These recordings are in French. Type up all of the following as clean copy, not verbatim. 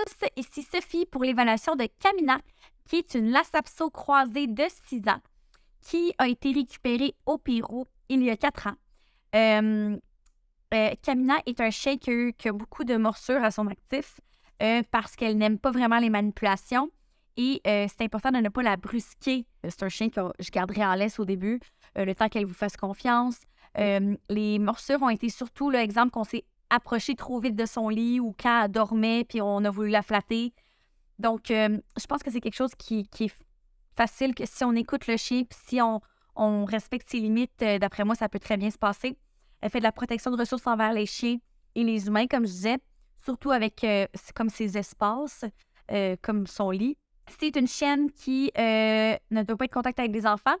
tous, ici Sophie pour l'évaluation de Camina, qui est une Lhasa Apso croisée de 6 ans, qui a été récupérée au Pérou il y a 4 ans. Camina est un chien qui a beaucoup de morsures à son actif parce qu'elle n'aime pas vraiment les manipulations et c'est important de ne pas la brusquer. C'est un chien que je garderai en laisse au début, le temps qu'elle vous fasse confiance. Les morsures ont été surtout l'exemple qu'on s'est approché trop vite de son lit ou quand elle dormait puis on a voulu la flatter. Donc, je pense que c'est quelque chose qui est facile, que si on écoute le chien puis si on respecte ses limites, d'après moi, ça peut très bien se passer. Elle fait de la protection de ressources envers les chiens et les humains, comme je disais, surtout avec comme ses espaces, comme son lit. C'est une chienne qui ne doit pas être en contact avec des enfants.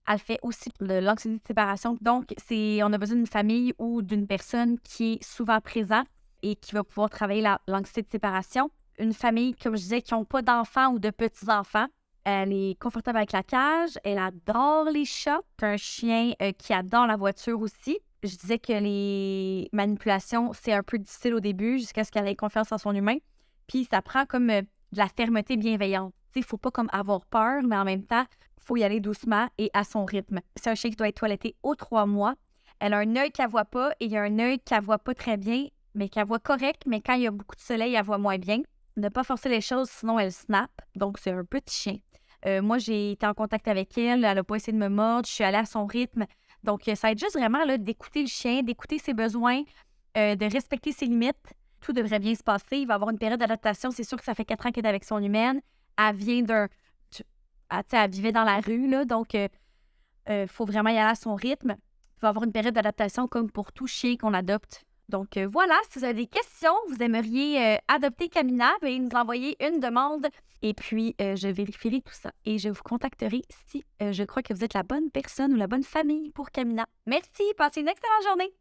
Elle fait aussi de l'anxiété de séparation. Donc, on a besoin d'une famille ou d'une personne qui est souvent présente et qui va pouvoir travailler l'anxiété de séparation. Une famille, comme je disais, qui n'ont pas d'enfants ou de petits-enfants. Elle est confortable avec la cage. Elle adore les chats. C'est un chien qui adore la voiture aussi. Je disais que les manipulations, c'est un peu difficile au début jusqu'à ce qu'elle ait confiance en son humain. Puis, ça prend comme de la fermeté bienveillante. Il ne faut pas comme avoir peur, mais en même temps, il faut y aller doucement et à son rythme. C'est un chien qui doit être toiletté aux 3 mois. Elle a un œil qu'elle ne voit pas et il y a un œil qu'elle ne voit pas très bien, mais qu'elle voit correct, mais quand il y a beaucoup de soleil, elle voit moins bien. Ne pas forcer les choses, sinon elle snap. Donc, c'est un petit chien. Moi, j'ai été en contact avec elle. Elle n'a pas essayé de me mordre. Je suis allée à son rythme. Donc, ça va être juste vraiment là, d'écouter le chien, d'écouter ses besoins, de respecter ses limites. Tout devrait bien se passer. Il va avoir une période d'adaptation. C'est sûr que ça fait 4 ans qu'elle est avec son humaine. Elle vient elle vivait dans la rue, là, donc il faut vraiment y aller à son rythme. Il va avoir une période d'adaptation comme pour tout chien qu'on adopte. Donc voilà, si vous avez des questions, vous aimeriez adopter Camina, veuillez nous envoyer une demande et puis je vérifierai tout ça. Et je vous contacterai si je crois que vous êtes la bonne personne ou la bonne famille pour Camina. Merci, passez une excellente journée!